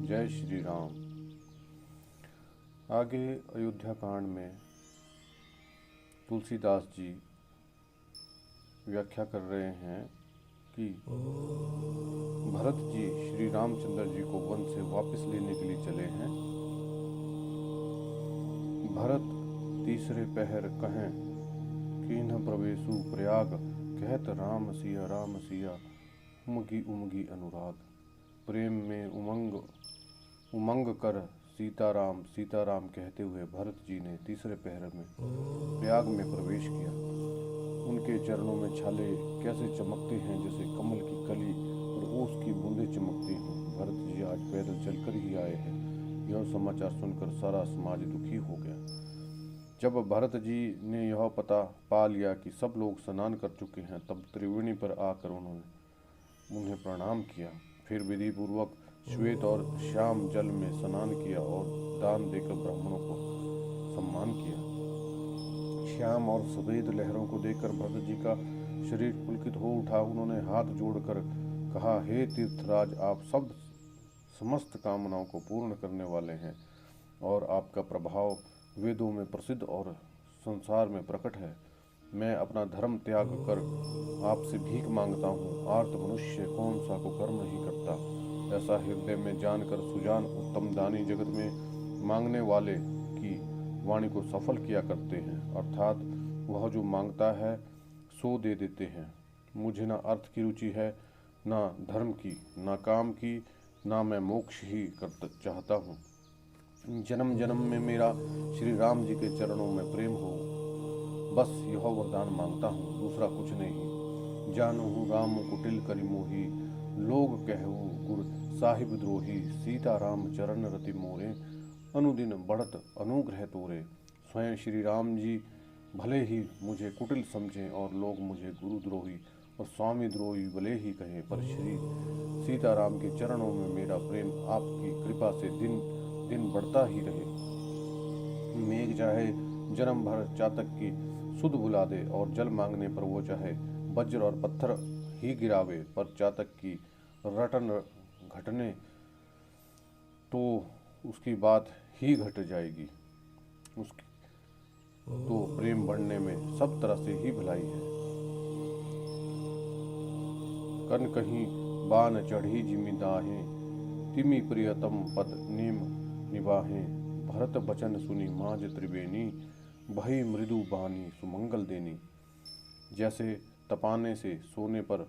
जय श्री राम। आगे अयोध्या कांड में तुलसीदास जी व्याख्या कर रहे हैं कि भरत जी श्री रामचंद्र जी को वन से वापस लेने के लिए चले हैं। भरत तीसरे पहर कहें कीन्ह प्रवेशु प्रयाग, कहत राम सिया उमगी उमगी अनुराग। प्रेम में उमंग कर सीताराम सीताराम कहते हुए भरत जी ने तीसरे पहर में प्रयाग में प्रवेश किया। उनके चरणों में छाले कैसे चमकते हैं जैसे कमल की कली और ओस की बूंदें चमकती हों। भरत जी आज पैदल चलकर ही आए हैं। यह समाचार सुनकर सारा समाज दुखी हो गया। जब भरत जी ने यह पता पा लिया कि सब लोग स्नान कर चुके हैं, तब त्रिवेणी पर आकर उन्होंने उन्हें प्रणाम किया। फिर विधि पूर्वक श्वेत और श्याम जल में स्नान किया और दान देकर ब्राह्मणों को सम्मान किया। श्याम और सफेद लहरों को देखकर भरत जी का शरीर पुलकित हो उठा। उन्होंने हाथ जोड़कर कहा, हे तीर्थराज, आप सब समस्त कामनाओं को पूर्ण करने वाले हैं और आपका प्रभाव वेदों में प्रसिद्ध और संसार में प्रकट है। मैं अपना धर्म त्याग कर आपसे भीख मांगता हूँ। आर्त मनुष्य कौन सा को कर्म नहीं करता। ऐसा हृदय में जानकर सुजान उत्तम दानी जगत में मांगने वाले की वाणी को सफल किया करते हैं, अर्थात वह जो मांगता है सो दे देते हैं। मुझे ना अर्थ की रुचि है, ना धर्म की, ना काम की, ना मैं मोक्ष ही कर चाहता हूँ। जन्म जन्म में मेरा श्री राम जी के चरणों में प्रेम हो, बस यह वरदान मांगता हूँ, दूसरा कुछ नहीं। जानहु राम कुटिल करि मोही, लोग कहु गुर साहिब द्रोही। सीता राम चरण रति मोरे, अनुदिन बढ़त अनुग्रह तोरे। स्वयं श्री राम जी भले ही मुझे कुटिल समझें और लोग मुझे गुरुद्रोही और स्वामी द्रोही भले ही कहें, पर श्री सीताराम के चरणों में मेरा प्रेम आपकी कृपा से दिन दिन बढ़ता ही रहे। मेघ चाहे जन्म भर चातक की सुध बुला दे और जल मांगने पर वो चाहे वज्र और पत्थर ही गिरावे, पर चातक की रटन घटने तो उसकी बात ही घट जाएगी। उसकी तो प्रेम बढ़ने में सब तरह से ही भलाई है। कन कहीं बान चढ़ी जिमि दाहें, तिमि प्रियतम पद नेम निभाहें। भरत बचन सुनी माज त्रिवेणी, भई मृदु बानी सुमंगल देनी। जैसे तपाने से सोने पर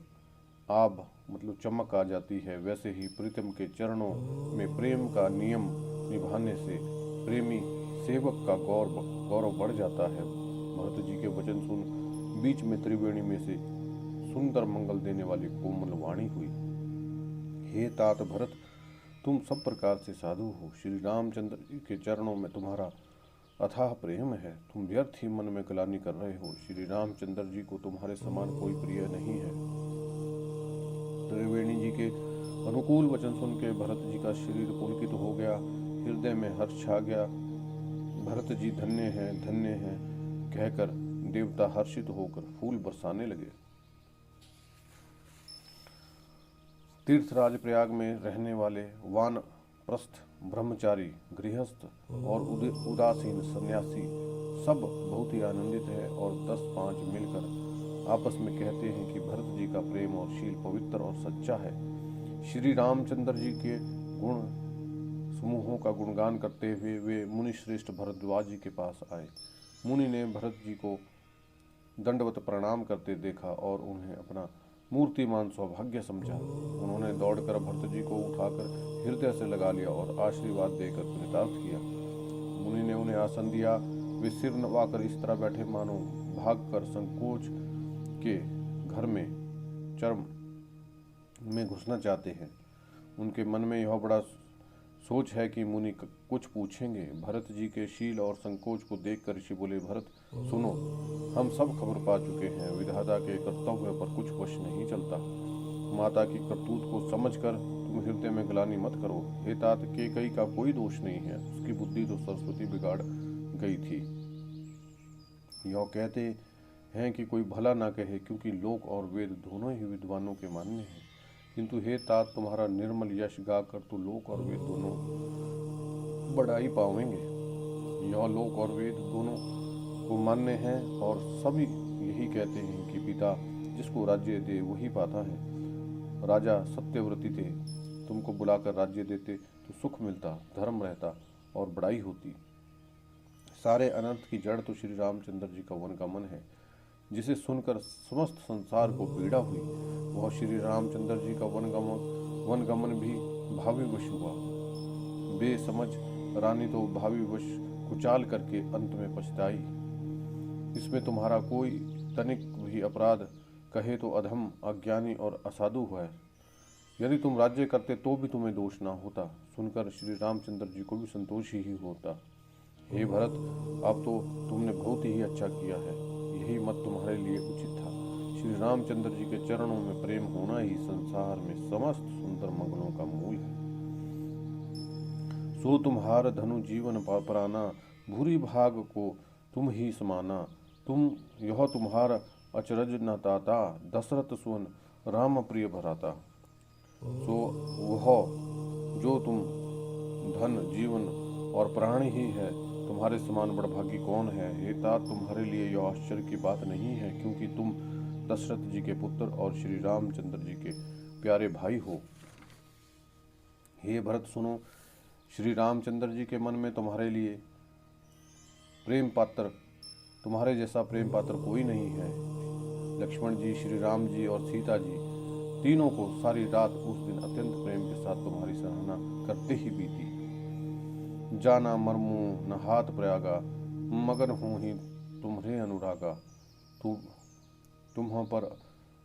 आभ मतलब चमक आ जाती है, वैसे ही प्रीतम के चरणों में प्रेम का नियम निभाने से प्रेमी सेवक का गौरव बढ़ जाता है। भरत जी के वचन सुन बीच में त्रिवेणी में से सुंदर मंगल देने वाली कोमल वाणी हुई। हे तात भरत, तुम सब प्रकार से साधु हो। श्री रामचंद्र जी के चरणों में तुम्हारा अथाह प्रेम है। तुम व्यर्थ ही मन में ग्लानि कर रहे हो। श्री रामचंद्र जी को तुम्हारे समान कोई प्रिय नहीं है। त्रिवेणी जी के अनुकूल वचन सुन के भरत जी का शरीर पुलकित हो गया, हृदय में हर्ष छा गया। भरत जी धन्य हैं कहकर देवता हर्षित होकर फूल बरसाने लगे। तीर्थराज प्रयाग में रहने वाले वानप्रस्थ, ब्रह्मचारी, गृहस्थ और उदासीन सन्यासी सब बहुत ही आनंदित है और 10-5 मिलकर आपस में कहते हैं कि भरत जी का प्रेम और शील पवित्र और सच्चा है। श्री रामचंद्र जी के गुण समूहों का गुणगान करते हुए वे मुनि श्रेष्ठ भरद्वाज जी के पास आए। मुनि ने भरत जी को दंडवत प्रणाम करते देखा और उन्हें अपना मूर्तिमान सौभाग्य समझा। उन्होंने दौड़कर भरत जी को उठाकर हृदय से लगा लिया और आशीर्वाद देकर कृतार्थ किया। मुनि ने उन्हें आसन दिया। वे सिर नवाकर इस तरह बैठे मानो भागकर संकोच के घर में चर्म में घुसना चाहते हैं। उनके मन में यह बड़ा सोच है कि मुनि कुछ पूछेंगे। भरत जी के शील और संकोच को देखकर ऋषि बोले, भरत सुनो, हम सब खबर पा चुके हैं। विधाता के कर्तव्य पर कुछ वश नहीं चलता। माता की करतूत को समझकर तुम हृदय में ग्लानि मत करो। हे तात, कैकेयी का कोई दोष नहीं है, उसकी बुद्धि तो सरस्वती बिगाड़ गई थी। यह कहते हैं कि कोई भला ना कहे, क्योंकि लोक और वेद दोनों ही विद्वानों के मान्य हैं। किंतु हे तात, तुम्हारा निर्मल यश गाकर तो लोक और वेद दोनों बढ़ाई पावेंगे। यह लोक और वेद दोनों को मान्य है और सभी यही कहते हैं कि पिता जिसको राज्य दे वही पाता है। राजा सत्यव्रती थे, तुमको बुलाकर राज्य देते तो सुख मिलता, धर्म रहता और बड़ाई होती। सारे अनर्थ की जड़ तो श्री रामचंद्र जी का वनगमन है, जिसे सुनकर समस्त संसार को पीड़ा हुई। वह श्री रामचंद्र जी का वनगमन भी भाविवश हुआ। बेसमझ रानी तो भाविवश कुचाल करके अंत में पछताई। इसमें तुम्हारा कोई तनिक भी अपराध कहे तो अधम, अज्ञानी और असाधु है। यदि तुम राज्य करते तो भी तुम्हें दोष ना होता। सुनकर श्री रामचंद्र जी को भी संतोष ही होता। हे भरत, अब तो तुमने बहुत ही अच्छा किया है। यही मत तुम्हारे लिए उचित था। श्री रामचंद्र जी के चरणों में प्रेम होना ही संसार में समस्त सुंदर मंगलों का मूल है। सो तुम्हार धनु जीवन पराना, भूरी भाग को तुम ही समाना। यह तुम्हार अचरज न ताता, दशरथ सुवन राम प्रिय भराता। सो वह जो तुम धन जीवन और प्राण ही है, तुम्हारे समान बड़भागी कौन है। हे तात, तुम्हारे लिए यह आश्चर्य की बात नहीं है, क्योंकि तुम दशरथ जी के पुत्र और श्री रामचंद्र जी के प्यारे भाई हो। हे भरत सुनो, श्री रामचंद्र जी के मन में तुम्हारे लिए तुम्हारे जैसा प्रेम पात्र कोई नहीं है। लक्ष्मण जी, श्री राम जी और सीता जी तीनों को सारी रात उस दिन अत्यंत प्रेम के साथ तुम्हारी सराहना करते ही बीती। जाना मरमू न हाथ प्रयागा, मगन हूँ ही तुम्हारे अनुरागा। तुम्ह पर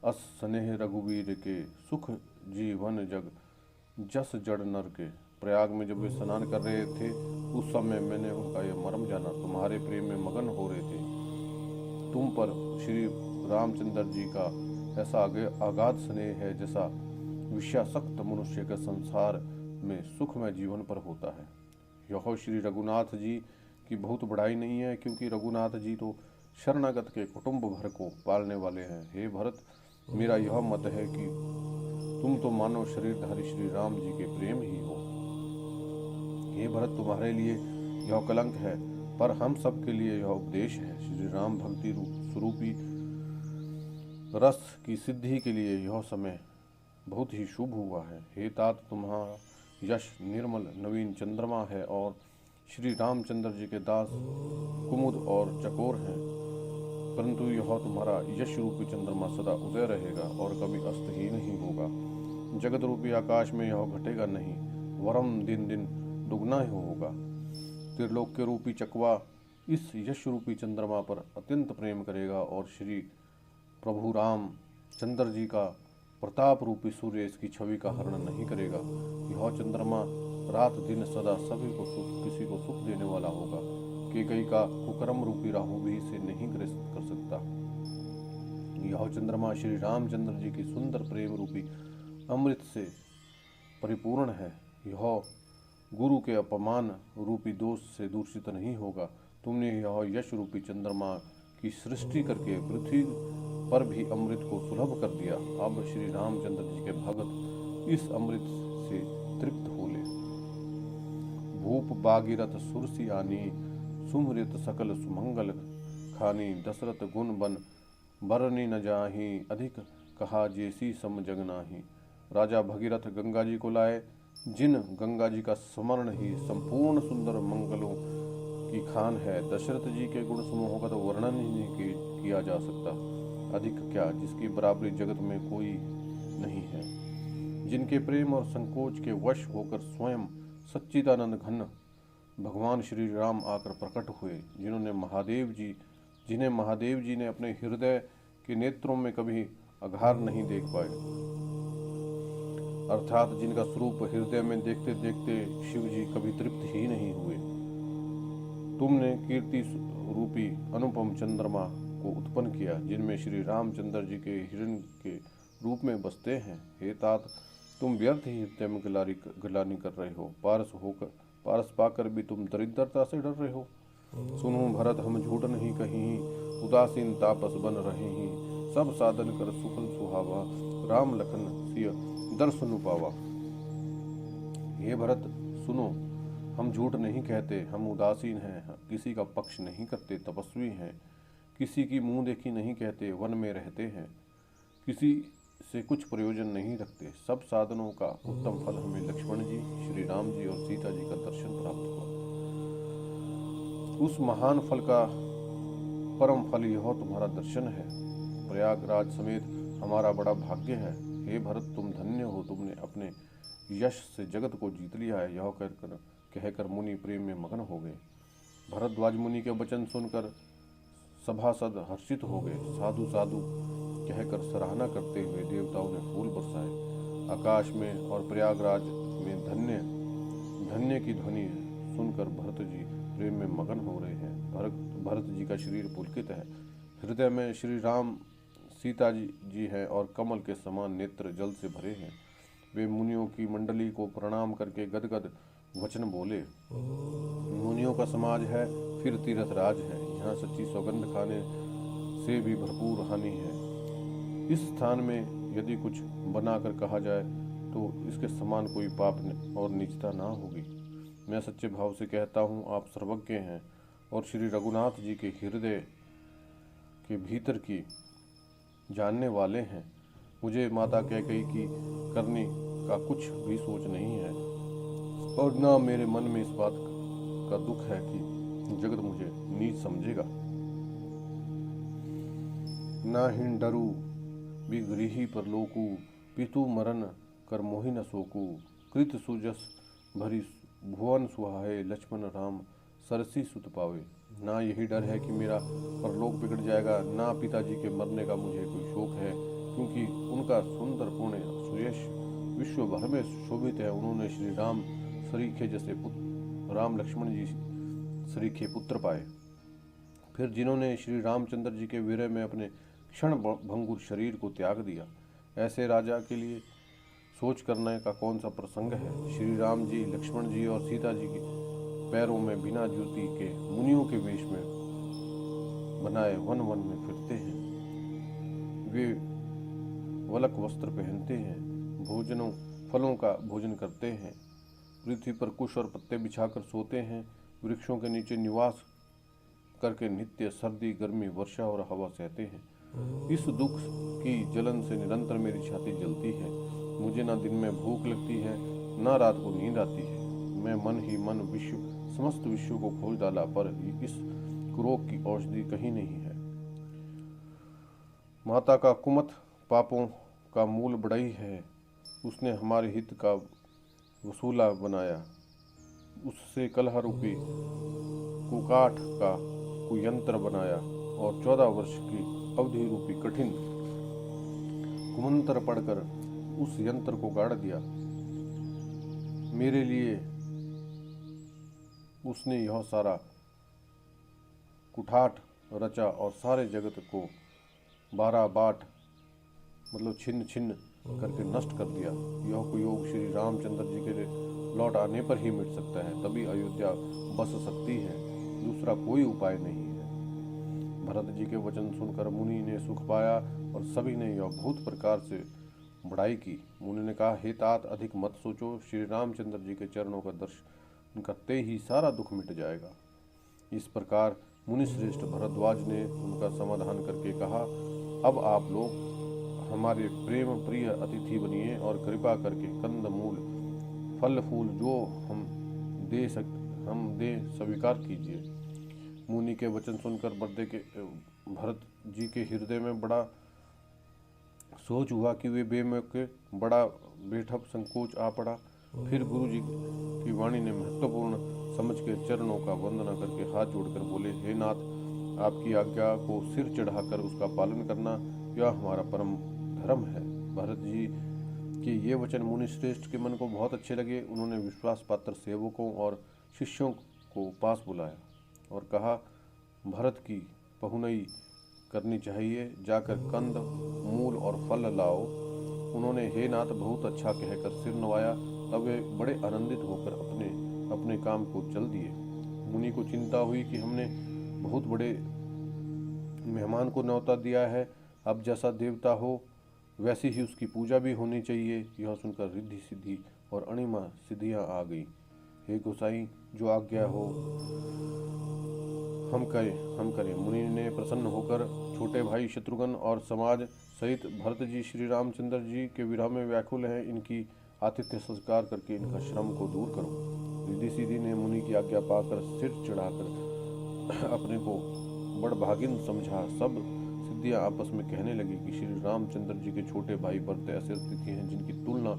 अस स्नेह रघुवीर के, सुख जीवन जग जस जड़ नर के। प्रयाग में जब वे स्नान कर रहे थे उस समय मैंने उनका यह मर्म जाना। तुम्हारे प्रेम में मगन हो रहे थे। तुम पर श्री रामचंद्र जी का ऐसा अगाध स्नेह है जैसा विषयासक्त मनुष्य के संसार में सुखमय जीवन पर होता है। यह श्री रघुनाथ जी की बहुत बड़ाई नहीं है, क्योंकि रघुनाथ जी तो शरणागत के कुटुंब भर को पालने वाले हैं। हे भरत, मेरा यह मत है कि तुम तो मानव शरीरधारी श्री राम जी के प्रेम ही हो। हे भरत, तुम्हारे लिए यह कलंक है, पर हम सब के लिए यह उपदेश है। श्री राम भक्ति स्वरूपी रस की सिद्धि के लिए यह समय बहुत ही शुभ हुआ है। हे तात, तुम्हारा यश निर्मल नवीन चंद्रमा है और श्री रामचंद्र जी के दास कुमुद और चकोर हैं, परंतु यह तुम्हारा यश रूपी चंद्रमा सदा उदय रहेगा और कभी अस्त ही नहीं होगा। जगत रूपी आकाश में यह घटेगा नहीं, वरम दिन दिन दुगना ही होगा। त्रिलोक के रूपी चकवा इस यश रूपी चंद्रमा पर अत्यंत प्रेम करेगा और श्री प्रभु राम चंद्र जी का प्रताप रूपी सूर्य इसकी छवि का हरण नहीं करेगा। यह चंद्रमा रात दिन सदा सभी को किसी को सुख देने वाला होगा। केकई का कुकर्म रूपी राहु भी इसे नहीं ग्रस्त कर सकता। यह चंद्रमा श्री रामचंद्र जी की सुंदर प्रेम रूपी अमृत से परिपूर्ण है। यह गुरु के अपमान रूपी दोष से दूषित नहीं होगा। तुमने यह यश रूपी चंद्रमा की सृष्टि करके पृथ्वी पर भी अमृत को सुलभ कर दिया। अब श्री रामचंद्र जी के भगत इस अमृत से तृप्त हो ले। भूप बागीरथ सुरसी आनी, सुमृत सकल सुमंगल खानी। दशरथ गुण बन बरनी न जाही, अधिक कहा जैसी सम जग नाही। राजा भगीरथ गंगा जी को लाए, जिन गंगा जी का स्मरण ही संपूर्ण सुंदर मंगलों की खान है। दशरथ जी के गुण समूहों का तो वर्णन ही नहीं किया जा सकता। अधिक क्या, जिसकी बराबरी जगत में कोई नहीं है। जिनके प्रेम और संकोच के वश होकर स्वयं सच्चिदानंद घन भगवान श्री राम आकर प्रकट हुए, जिन्हें महादेव जी ने अपने हृदय के नेत्रों में कभी आघार नहीं देख पाए, अर्थात जिनका स्वरूप हृदय में देखते देखते शिव जी कभी तृप्त ही नहीं हुए। तुमने कीर्ति रूपी अनुपम चंद्रमा को उत्पन्न किया, जिनमें श्री रामचंद्र जी के हिरण के रूप में बसते हैं। हे तात, तुम व्यर्थ ही हृदय में गिलानी कर रहे हो। पारस पाकर भी तुम दरिद्रता से डर रहे हो। सुनो भरत, हम झूठ नहीं कहीं, उदासीन तापस बन रहे हैं। सब साधन कर सुखल सुहावा, राम लखन सिय दर्शन पावा। हे भरत सुनो, हम झूठ नहीं कहते, हम उदासीन हैं, किसी का पक्ष नहीं करते, तपस्वी हैं, किसी की मुंह देखी नहीं कहते, वन में रहते हैं, किसी से कुछ प्रयोजन नहीं रखते। सब साधनों का उत्तम फल हमें लक्ष्मण जी, श्री राम जी और सीता जी का दर्शन प्राप्त हुआ। उस महान फल का परम फल यह तुम्हारा दर्शन है। प्रयागराज समेत हमारा बड़ा भाग्य है। हे भरत, तुम धन्य हो, तुमने अपने यश से जगत को जीत लिया है। यह कहकर मुनि प्रेम में मगन हो गए। भरद्वाज मुनि के वचन सुनकर सभासद हर्षित हो गए। साधु साधु कहकर सराहना करते हुए देवताओं ने फूल बरसाए। आकाश में और प्रयागराज में धन्य धन्य की ध्वनि सुनकर भरत जी प्रेम में मगन हो रहे हैं। भरत जी का शरीर पुलकित है। हृदय में श्री राम सीता जी हैं और कमल के समान नेत्र जल से भरे हैं। वे मुनियों की मंडली को प्रणाम करके गदगद वचन बोले। मुनियों का समाज है, फिर तीर्थ राज है। यहाँ सच्ची सौगंध खाने से भी भरपूर हानि है। इस स्थान में यदि कुछ बनाकर कहा जाए तो इसके समान कोई पाप और नीचता ना होगी। मैं सच्चे भाव से कहता हूँ, आप सर्वज्ञ हैं और श्री रघुनाथ जी के हृदय के भीतर की जानने वाले हैं। मुझे माता कैकेयी की करनी का कुछ भी सोच नहीं है और ना मेरे मन में इस बात का दुख है कि जगत मुझे नीच समझेगा। ना हिन डरू बिगृही पर लोकू, पितु मरन कर मोहि न सोकू। कृत सुजस भरी भुवन सुहाए, लक्ष्मण राम सरसी सुत पावे। ना यही डर है कि मेरा परलोक बिगड़ जाएगा, ना पिताजी के मरने का मुझे कोई शोक है, क्योंकि उनका सुंदर पुण्य सुयश विश्व भर में शोभित है। उन्होंने श्री राम सरीखे जैसे पुत्र राम लक्ष्मण जी सरीखे पुत्र पाए। फिर जिन्होंने श्री रामचंद्र जी के विरह में अपने क्षण भंगुर शरीर को त्याग दिया, ऐसे राजा के लिए सोच करने का कौन सा प्रसंग है। श्री राम जी, लक्ष्मण जी और सीता जी के पैरों में बिना जूती के मुनियों के वेश में बनाए वन वन में फिरते हैं। वे वलक वस्त्र पहनते हैं, भोजनों फलों का भोजन करते हैं, पृथ्वी पर कुश और पत्ते बिछाकर सोते हैं, वृक्षों के नीचे निवास करके नित्य सर्दी, गर्मी, वर्षा और हवा सहते हैं। इस दुख की जलन से निरंतर मेरी छाती जलती है। मुझे ना दिन में भूख लगती है, ना रात को नींद आती है। मैं मन ही मन समस्त विश्व को खोज डाला, पर इस रोग की औषधि कहीं नहीं है। माता का कुमत पापों का मूल बढ़ई है। उसने हमारे हित का वसूला बनाया। उससे कलह रूपी कुकाठ का कुयंत्र बनाया और 14 वर्ष की अवधि रूपी कठिन कुमंत्र पढ़कर उस यंत्र को गाड़ दिया। मेरे लिए उसने यह सारा कुठाठ रचा और सारे जगत को 12 बाट मतलब छिन्न छिन्न करके नष्ट कर दिया। यह कुयोग श्री रामचंद्र जी के लौट आने पर ही मिट सकता है, तभी अयोध्या बस सकती है, दूसरा कोई उपाय नहीं है। भरत जी के वचन सुनकर मुनि ने सुख पाया और सभी ने यह बहुत प्रकार से बड़ाई की। मुनि ने कहा, हे तात, अधिक मत सोचो, श्री रामचंद्र जी के चरणों का दर्शन करते ही सारा दुख मिट जाएगा। इस प्रकार मुनिश्रेष्ठ भरद्वाज ने उनका समाधान करके कहा, अब आप लोग हमारे प्रेम प्रिय अतिथि बनिए और कृपा करके कंद मूल फल फूल जो हम दे स्वीकार कीजिए। मुनि के वचन सुनकर भरत जी के हृदय में बड़ा सोच हुआ कि वे बेमौके बड़ा बेठप संकोच आ पड़ा। फिर गुरु जी की वाणी ने महत्वपूर्ण समझ के चरणों का वंदना करके हाथ जोड़कर बोले, हे नाथ, आपकी आज्ञा को सिर चढ़ाकर उसका पालन करना यह हमारा परम धर्म है। भरत जी के ये वचन मुनि श्रेष्ठ के मन को बहुत अच्छे लगे। उन्होंने विश्वास पात्र सेवकों और शिष्यों को पास बुलाया और कहा, भरत की पहुनई करनी चाहिए, जाकर कंद मूल और फल लाओ। उन्होंने हे नाथ बहुत अच्छा कहकर सिर नवाया। तब वे बड़े आनंदित होकर अपने अपने काम को चल दिए। मुनि को चिंता हुई कि हमने बहुत बड़े मेहमान को न्योता दिया है, अब जैसा देवता हो वैसी ही उसकी पूजा भी होनी चाहिए। यह सुनकर रिद्धि सिद्धि और अणिमा सिद्धियां आ गई। हे गोसाई, जो आज्ञा हो हम करें। मुनि ने प्रसन्न होकर छोटे भाई शत्रुघ्न और समाज सहित भरत जी श्री रामचंद्र जी के विरह में व्याकुल हैं, इनकी आतिथ्य संस्कार करके इनका श्रम को दूर करो। रिद्धि सिद्धि ने मुनि की आज्ञा पाकर सिर चढ़ाकर अपने को बड़भागिन समझा। सब सिद्धियां आपस में कहने लगी कि श्री रामचंद्र जी के छोटे भाई भरत ऐसे अतिथि हैं जिनकी तुलना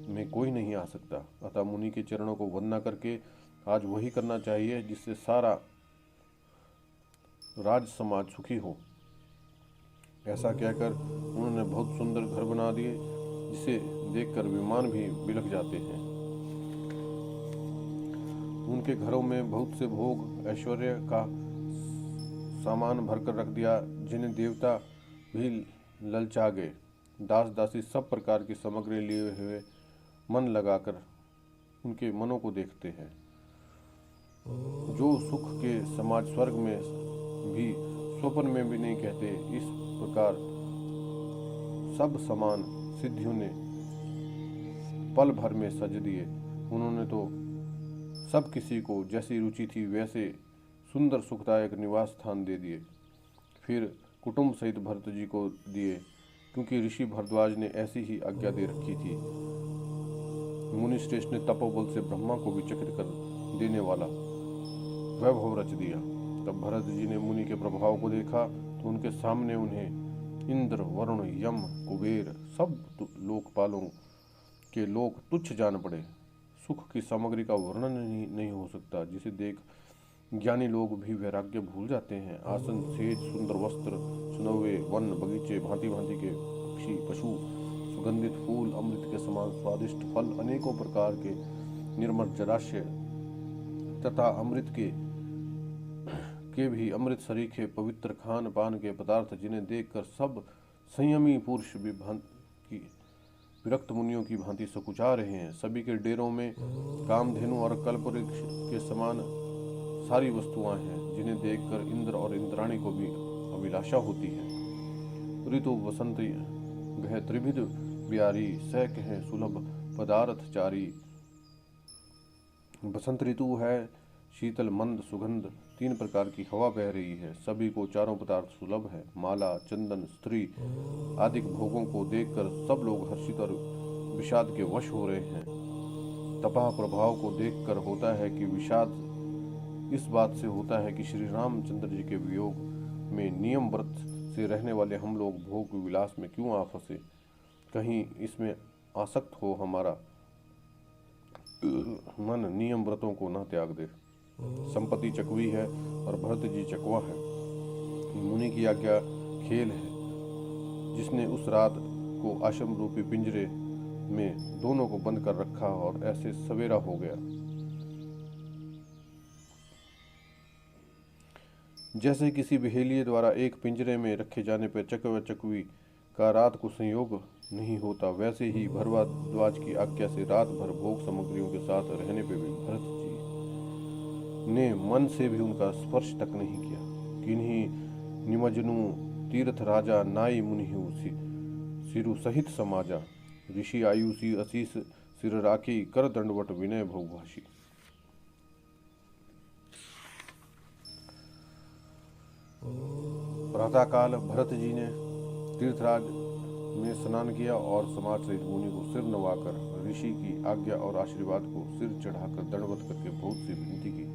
में कोई नहीं आ सकता। अतः मुनि के चरणों को वंदना करके आज वही करना चाहिए जिससे सारा राज समाज सुखी हो। ऐसा कहकर उन्होंने बहुत सुंदर घर बना दिए, जिसे देखकर विमान भी बिलख जाते हैं। उनके घरों में बहुत से भोग ऐश्वर्य का सामान भरकर रख दिया, जिन्हें देवता भी ललचा गए। दास दासी सब प्रकार की सामग्री लिए हुए मन लगाकर उनके मनों को देखते हैं। जो सुख के समाज स्वर्ग में भी स्वप्न में भी नहीं कहते, इस प्रकार सब समान सिद्धियों ने पल भर में सज दिए। उन्होंने तो सब किसी को जैसी रुचि थी वैसे सुंदर सुखदायक निवास स्थान दे दिए। फिर कुटुंब सहित भरत जी को दिए, क्योंकि ऋषि भरद्वाज ने ऐसी ही आज्ञा दे रखी थी। मुनि श्रेष्ठ ने तपोबल से ब्रह्मा को भी चकित कर देने वाला वैभव रच दिया। तब भरत जी ने मुनि के प्रभाव को देखा तो उनके सामने उन्हें इंद्र, वरुण, यम, कुबेर सब लोकपालों के लोग तुच्छ जान पड़े। सुख की सामग्री का वर्णन नहीं हो सकता, जिसे देख ज्ञानी लोग भी वैराग्य भूल जाते हैं। आसन, सेज, सुंदर वस्त्र, सुनव्हे वन, बगीचे, भांति भांति के पक्षी, पशु, सुगंधित फूल, अमृत के समान स्वादिष्ट फल, अनेकों प्रकार के निर्मल जलाशय तथा अमृत के भी अमृत सरीखे पवित्र खान पान के पदार्थ, जिन्हें देखकर सब संयमी पुरुष भी विरक्त मुनियों की भांति सकुचा रहे हैं। सभी के डेरों में कामधेनु और कल्पवृक्ष के समान सारी वस्तुएं हैं, जिन्हें देखकर इंद्र और इंद्राणी को भी अभिलाषा होती है। ऋतु वसंत वह त्रिविध बिहारी, सह कहें सुलभ पदार्थ चारी। बसंत ऋतु है, शीतल मंद सुगंध, 3 प्रकार की हवा बह रही है। सभी को चारों पदार्थ सुलभ है। माला, चंदन, स्त्री आदि भोगों को देखकर सब लोग हर्षित और विषाद के वश हो रहे हैं। तपा प्रभाव को देखकर होता है कि विषाद इस बात से होता है कि श्री रामचंद्र जी के वियोग में नियम व्रत से रहने वाले हम लोग भोग विलास में क्यों आ फंसे। कहीं इसमें आसक्त हो हमारा मन नियम व्रतों को न त्याग दे। संपत्ति चकवी है और भरत जी चकवा है। मुनि की आज्ञा खेल है, जिसने उस रात को आश्रम रूपी पिंजरे में दोनों को बंद कर रखा और ऐसे सवेरा हो गया। जैसे किसी बहेलिए द्वारा एक पिंजरे में रखे जाने पर चकवा चकवी का रात को संयोग नहीं होता, वैसे ही भरद्वाज की आज्ञा से रात भर भोग सामग्रियों के साथ रहने पर भी भरत जी ने मन से भी उनका स्पर्श तक नहीं किया। किन्हीं निमजनु तीर्थ राजा नाई मुनि सिरु सहित समाजा। ऋषि आयुषी असीस सिर राखी, कर दंडवट विनय भोगभाषी। प्रातःकाल भरत जी ने तीर्थराज में स्नान किया और समाज सहित मुनि को सिर नवाकर ऋषि की आज्ञा और आशीर्वाद को सिर चढ़ाकर दंडवत करके बहुत सी विनती की।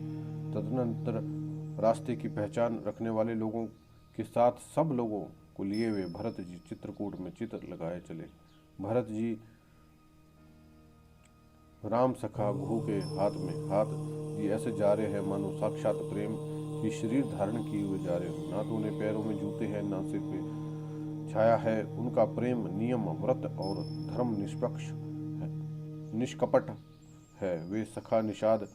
तदनंतर रास्ते की पहचान रखने वाले लोगों के साथ सब लोगों को लिए हुए भरत जी चित्रकूट में चित्र लगाए चले। भरत जी राम सखा गुहू के हाथ में हाथ दिए ऐसे जा रहे हैं मानो साक्षात प्रेम की शरीर धारण किए हुए जा रहे हो। ना तो उन्हें पैरों में जूते हैं, ना सिर पे छाया है। उनका प्रेम नियम, व्रत और धर्म निष्पक्ष है, निष्कपट है। वे सखा निषाद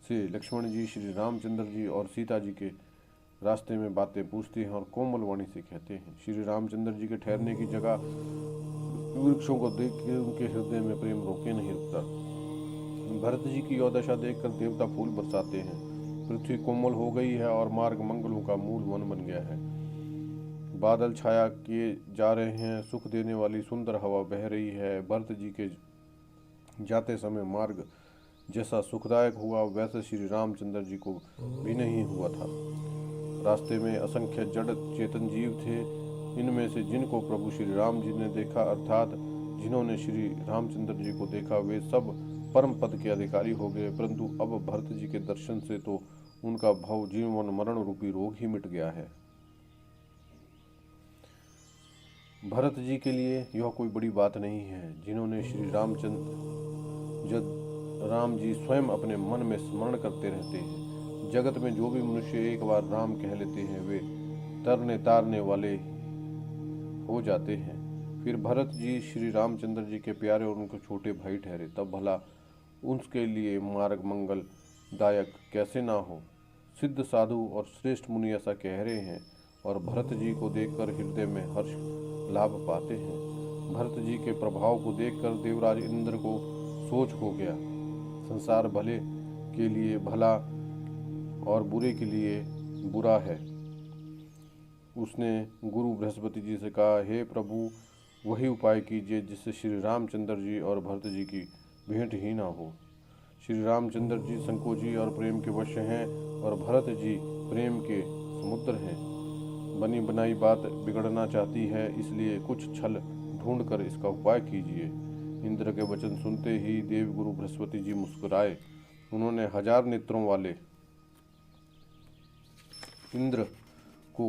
से लक्ष्मण जी, श्री रामचंद्र जी और सीता जी के रास्ते में बातें पूछते हैं और कोमल वाणी से कहते हैं। श्री रामचंद्र जी के ठहरने की जगह वृक्षों को देख के उनके हृदय में प्रेम रोके नहीं रुकता। भरत जी की यह दशा देखकर देवता फूल बरसाते हैं। पृथ्वी कोमल हो गई है और मार्ग मंगलों का मूल वन बन गया है। बादल छाया किए जा रहे हैं, सुख देने वाली सुंदर हवा बह रही है। भरत जी के जाते समय मार्ग जैसा सुखदायक हुआ वैसे श्री रामचंद्र जी को भी नहीं हुआ था। रास्ते में असंख्य जड़ चेतन जीव थे। इनमें से जिनको प्रभु श्री राम जी ने देखा, अर्थात जिन्होंने श्री रामचंद्र जी को देखा, वे सब परम पद के अधिकारी हो गए। परंतु अब भरत जी के दर्शन से तो उनका भव जीवन मरण रूपी रोग ही मिट गया है। भरत जी के लिए यह कोई बड़ी बात नहीं है, जिन्होंने श्री राम जी स्वयं अपने मन में स्मरण करते रहते हैं। जगत में जो भी मनुष्य एक बार राम कह लेते हैं, वे तरने तारने वाले हो जाते हैं। फिर भरत जी श्री रामचंद्र जी के प्यारे और उनके छोटे भाई ठहरे, तब भला उनके लिए मार्ग मंगल दायक कैसे ना हो। सिद्ध साधु और श्रेष्ठ मुनि ऐसा कह रहे हैं और भरत जी को देखकर हृदय में हर्ष लाभ पाते हैं। भरत जी के प्रभाव को देखकर देवराज इंद्र को सोच हो गया, संसार भले के लिए भला और बुरे के लिए बुरा है। उसने गुरु बृहस्पति जी से कहा, हे प्रभु, वही उपाय कीजिए जिससे श्री रामचंद्र जी और भरत जी की भेंट ही ना हो। श्री रामचंद्र जी संकोची और प्रेम के वश हैं और भरत जी प्रेम के समुद्र हैं। बनी बनाई बात बिगड़ना चाहती है, इसलिए कुछ छल ढूंढ कर इसका उपाय कीजिए। इंद्र के वचन सुनते ही देवगुरु बृहस्पति जी मुस्कुराए। उन्होंने 1000 नेत्रों वाले इंद्र को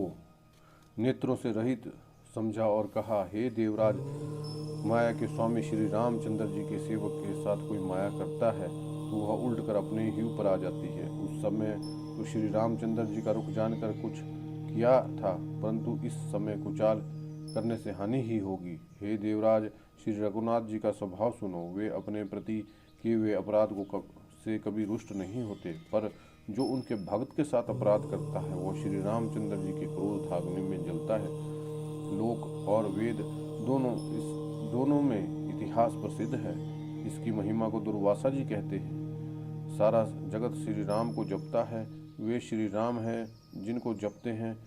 नेत्रों से रहित समझा और कहा, हे देवराज, माया के स्वामी श्री रामचंद्र जी के सेवक के साथ कोई माया करता है तो वह उल्ट कर अपने ही ऊपर आ जाती है। उस समय तो श्री रामचंद्र जी का रुख जानकर कुछ किया था, परंतु इस समय कुचाल करने से हानि ही होगी। हे देवराज, श्री रघुनाथ जी का स्वभाव सुनो। वे अपने प्रति किए हुए अपराध को से कभी रुष्ट नहीं होते, पर जो उनके भक्त के साथ अपराध करता है वह श्री रामचंद्र जी के क्रोध अग्नि में जलता है। लोक और वेद दोनों में इतिहास प्रसिद्ध है। इसकी महिमा को दुर्वासा जी कहते हैं। सारा जगत श्री राम को जपता है। वे श्री राम हैं जिनको जपते हैं।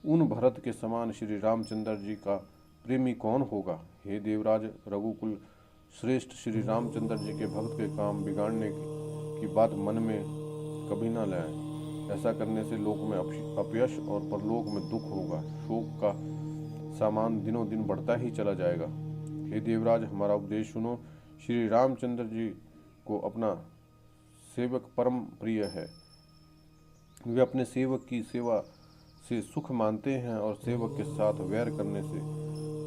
उन भरत के समान श्री रामचंद्र जी का प्रेमी कौन होगा। हे देवराज, रघुकुल श्रेष्ठ श्री रामचंद्र जी के भक्त के काम बिगाड़ने की बात मन में कभी ना लाएं। ऐसा करने से लोक में अपयश और परलोक में दुख होगा। शोक का सामान दिनों दिन बढ़ता ही चला जाएगा। हे देवराज, हमारा उपदेश सुनो। श्री रामचंद्र जी को अपना सेवक परम प्रिय है। वे अपने सेवक की सेवा से सुख मानते हैं और सेवक के साथ वैर करने से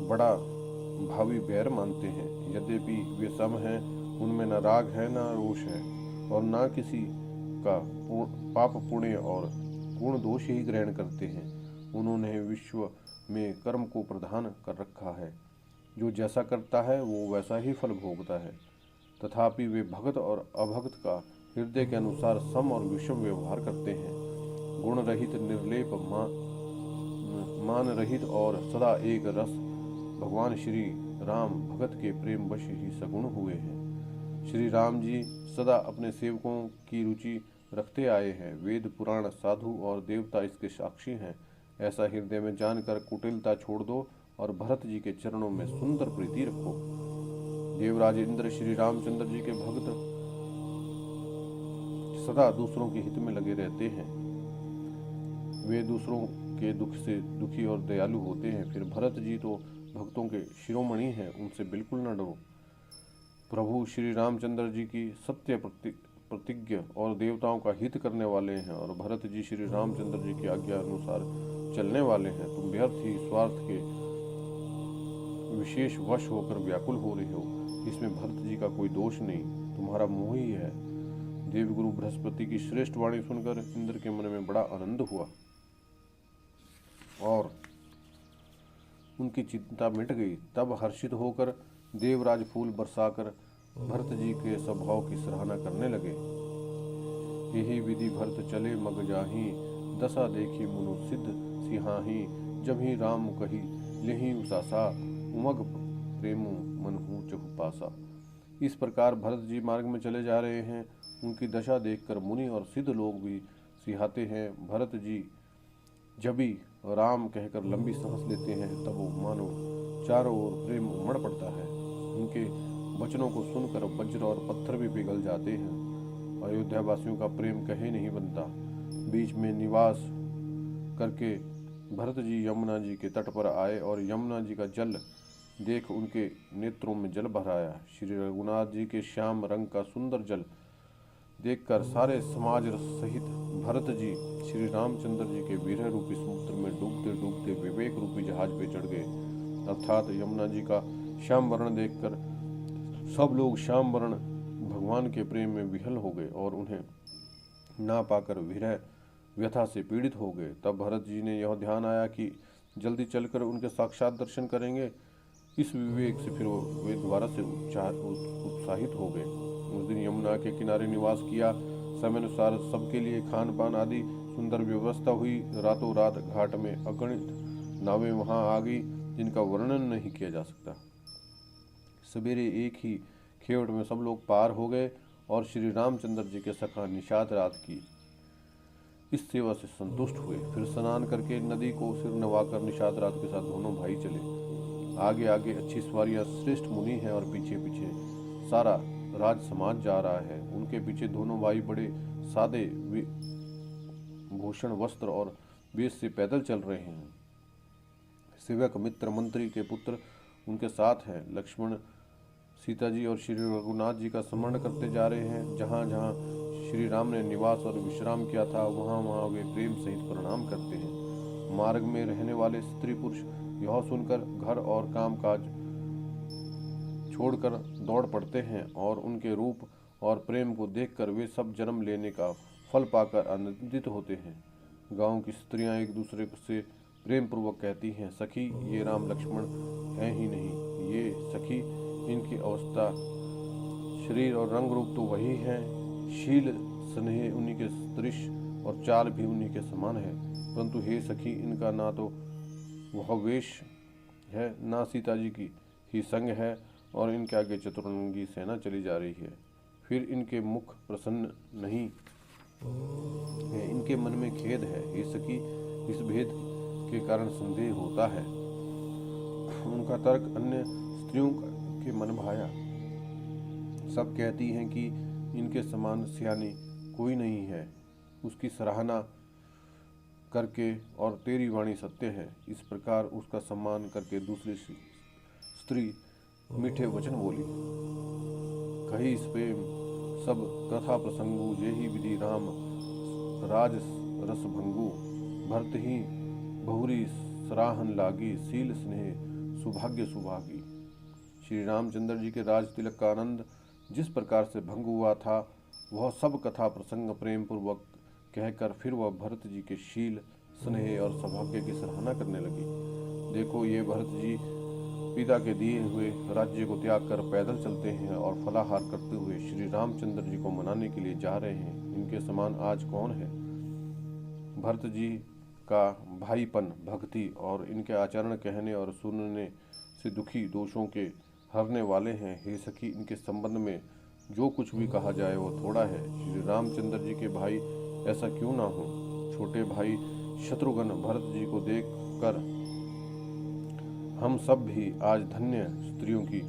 बड़ा भावी वैर मानते हैं। यद्यपि वे सम हैं, उनमें न राग है न रोष है और न किसी का पाप पुण्य और गुण दोष ही ग्रहण करते हैं। उन्होंने विश्व में कर्म को प्रधान कर रखा है। जो जैसा करता है वो वैसा ही फल भोगता है। तथापि वे भक्त और अभक्त का हृदय के अनुसार सम और विषम व्यवहार करते हैं। गुण रहित, निर्लेप, मान रहित और सदा एक रस भगवान श्री राम भगत के प्रेम वश ही सगुण हुए हैं। श्री राम जी सदा अपने सेवकों की रुचि रखते आए हैं। वेद, पुराण, साधु और देवता इसके साक्षी हैं। ऐसा हृदय में जानकर कुटिलता छोड़ दो और भरत जी के चरणों में सुंदर प्रीति रखो। देवराज इंद्र श्री रामचंद्र जी के भक्त सदा दूसरों के हित में लगे रहते हैं। वे दूसरों के दुख से दुखी और दयालु होते हैं। फिर भरत जी तो भक्तों के शिरोमणि हैं, उनसे बिल्कुल न डरो। प्रभु श्री रामचंद्र जी की सत्य प्रतिज्ञा और देवताओं का हित करने वाले हैं और भरत जी श्री रामचंद्र जी की आज्ञा अनुसार चलने वाले हैं। तुम व्यर्थ ही स्वार्थ के विशेष वश होकर व्याकुल हो रहे हो। इसमें भरत जी का कोई दोष नहीं, तुम्हारा मोह ही है। देवगुरु बृहस्पति की श्रेष्ठ वाणी सुनकर इंद्र के मन में बड़ा आनंद हुआ और उनकी चिंता मिट गई। तब हर्षित होकर देवराज फूल बरसाकर भरत जी के स्वभाव की सराहना करने लगे। यही विधि भरत चले मग जाही, दशा देखी मुनु सिद्ध सिहाही, जब ही राम कही लेही उसासा, उमग प्रेमु मनहु चहु पासा। इस प्रकार भरत जी मार्ग में चले जा रहे हैं। उनकी दशा देखकर मुनि और सिद्ध लोग भी सिहाते हैं। भरत जी जब भी राम कहकर लंबी सांस लेते हैं, तब वो मानो चारों ओर प्रेम उमड़ पड़ता है। उनके वचनों को सुनकर वज्र और पत्थर भी पिघल जाते हैं। अयोध्या वासियों का प्रेम कहे नहीं बनता। बीच में निवास करके भरत जी यमुना जी के तट पर आए और यमुना जी का जल देख उनके नेत्रों में जल भर आया। श्री रघुनाथ जी के श्याम रंग का सुंदर जल देखकर सारे समाज सहित भरत जी श्री रामचंद्र जी के विरह रूपी समुद्र में डूबते डूबते विवेक रूपी जहाज पे चढ़ गए। अर्थात यमुना जी का श्याम वर्ण देखकर सब लोग श्याम वर्ण भगवान के प्रेम में विहल हो गए और उन्हें ना पाकर विरह व्यथा से पीड़ित हो गए। तब भरत जी ने यह ध्यान आया कि जल्दी चलकर उनके साक्षात दर्शन करेंगे। इस विवेक से फिर वे दोबारा से उत्साहित हो गए। उस दिन यमुना के किनारे निवास किया। समयानुसार सबके लिए खान पान आदि सुंदर व्यवस्था हुई। रातों रात घाट में अगणित नावें वहां आ गई, जिनका वर्णन नहीं किया जा सकता। सवेरे एक ही खेवट में सब लोग पार हो गए और श्री रामचंद्र जी के सखा निषाद रात की इस सेवा से संतुष्ट हुए। फिर स्नान करके नदी को सिर नवाकर निषाद रात के साथ दोनों भाई चले। आगे आगे अच्छी सवारियां श्रेष्ठ मुनि हैं और पीछे पीछे सारा राज समाज जा रहा है। उनके पीछे दोनों भाई बड़े सादे भूषण वस्त्र और वेश से पैदल चल रहे हैं। सेवक मित्र मंत्री के पुत्र उनके साथ हैं। लक्ष्मण सीता जी और श्री रघुनाथ जी का स्मरण करते जा रहे हैं। जहाँ जहाँ श्री राम ने निवास और विश्राम किया था, वहाँ वहाँ वे प्रेम सहित प्रणाम करते हैं। मार्ग में रहने वाले स्त्री पुरुष यह सुनकर घर और काम काज छोड़कर दौड़ पड़ते हैं और उनके रूप और प्रेम को देखकर वे सब जन्म लेने का फल पाकर आनंदित होते हैं। गांव की स्त्रियां एक दूसरे से प्रेम पूर्वक कहती हैं, सखी ये राम लक्ष्मण हैं ही नहीं, ये सखी इनकी अवस्था शरीर और रंग रूप तो वही हैं, शील स्नेह उन्हीं के सदृश और चाल भी उन्हीं के समान है, परंतु हे सखी इनका ना तो वह वेश है, ना सीता जी की ही संग है और इनके आगे चतुरंगी सेना चली जा रही है। फिर इनके मुख प्रसन्न नहीं है, इनके मन में खेद है। हे सखी इस भेद के कारण संदेह होता है। उनका तर्क अन्य स्त्रियों के मन भाया। सब कहती हैं कि इनके समान सियानी कोई नहीं है, उसकी सराहना करके और तेरी वाणी सत्य है, इस प्रकार उसका सम्मान करके दूसरी स्त्री मीठे वचन बोली। कही इस पे सब कथा प्रसंगु, जेहि विधि राम राज रस भंगु, भरत ही बहुरी सराहन लागी, सील स्नेह सुभाग्य सुभागी। श्री रामचंद्र जी के राज तिलक का आनंद जिस प्रकार से भंग हुआ था, वह सब कथा प्रसंग प्रेम पूर्वक कहकर फिर वह भरत जी के शील स्नेह और सौभाग्य की सराहना करने लगी। देखो ये भरत जी पिता के दिए हुए राज्य को त्याग कर पैदल चलते हैं और फलाहार करते हुए श्री रामचंद्र जी को मनाने के लिए जा रहे हैं। इनके समान आज कौन है? भरत जी का भाईपन, भक्ति और इनके आचरण कहने और सुनने से दुखी दोषों के हरने वाले हैं। हे सखी इनके संबंध में जो कुछ भी कहा जाए वो थोड़ा है। श्री रामचंद्र जी के भाई ऐसा क्यों ना हो? छोटे भाई शत्रुघ्न भरत जी को देख कर हम सब भी आज धन्य स्त्रियों की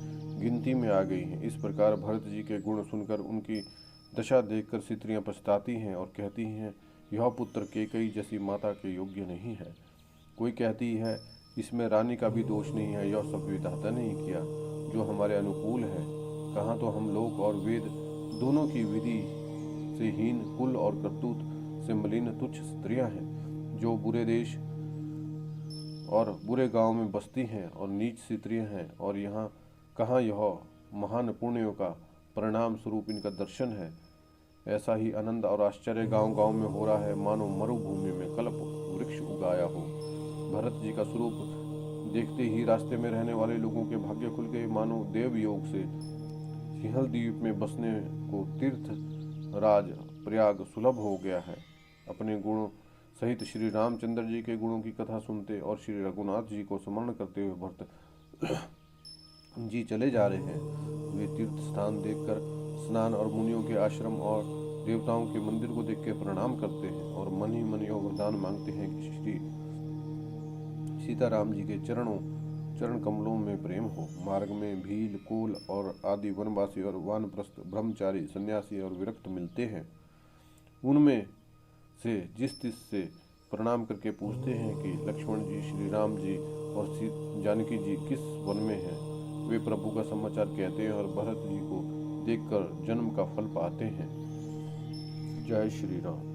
गिनती में आ गई हैं। इस प्रकार भरत जी के गुण सुनकर उनकी दशा देखकर स्त्रियां पछताती हैं और कहती हैं, यह पुत्र कैकेयी जैसी माता के योग्य नहीं है। कोई कहती है, इसमें रानी का भी दोष नहीं है, यह सब विधाता ने ही किया जो हमारे अनुकूल है। कहाँ तो हम लोक और वेद दोनों की विधि से हीन, कुल और करतूत से मलिन तुच्छ स्त्रियां हैं, जो बुरे देश और बुरे गांव में बसती हैं और नीच स्त्रियां हैं। और यहाँ कहाँ यह महान पुण्यों का परिणाम स्वरूप इनका दर्शन है। ऐसा ही आनंद और आश्चर्य गांव गांव में हो रहा है, मानो मरुभूमि में कल्प वृक्ष उगाया हो। भरत जी का स्वरूप देखते ही रास्ते में रहने वाले लोगों के भाग्य खुल गए, मानो देव योग से सिंहल द्वीप में बसने को तीर्थ राज प्रयाग सुलभ हो गया है। अपने गुणों सहित श्री रामचंद्र जी के गुणों की कथा सुनते और श्री रघुनाथ जी को स्मरण करते हुए भरत जी चले जा रहे हैं। वे तीर्थ स्थान देखकर स्नान और मुनियों के आश्रम और देवताओं के मंदिर को देख के प्रणाम करते हैं और मन ही मन यह वरदान मांगते हैं कि श्री सीताराम जी के चरण कमलों में प्रेम हो। मार्ग में भील, कोल और आदि वनवासी और वानप्रस्थ, ब्रह्मचारी, सन्यासी और विरक्त मिलते हैं। उनमें से जिस से प्रणाम करके पूछते हैं कि लक्ष्मण जी, श्री राम जी और जानकी जी किस वन में हैं, वे प्रभु का समाचार कहते हैं और भरत जी को देखकर जन्म का फल पाते हैं। जय श्री राम।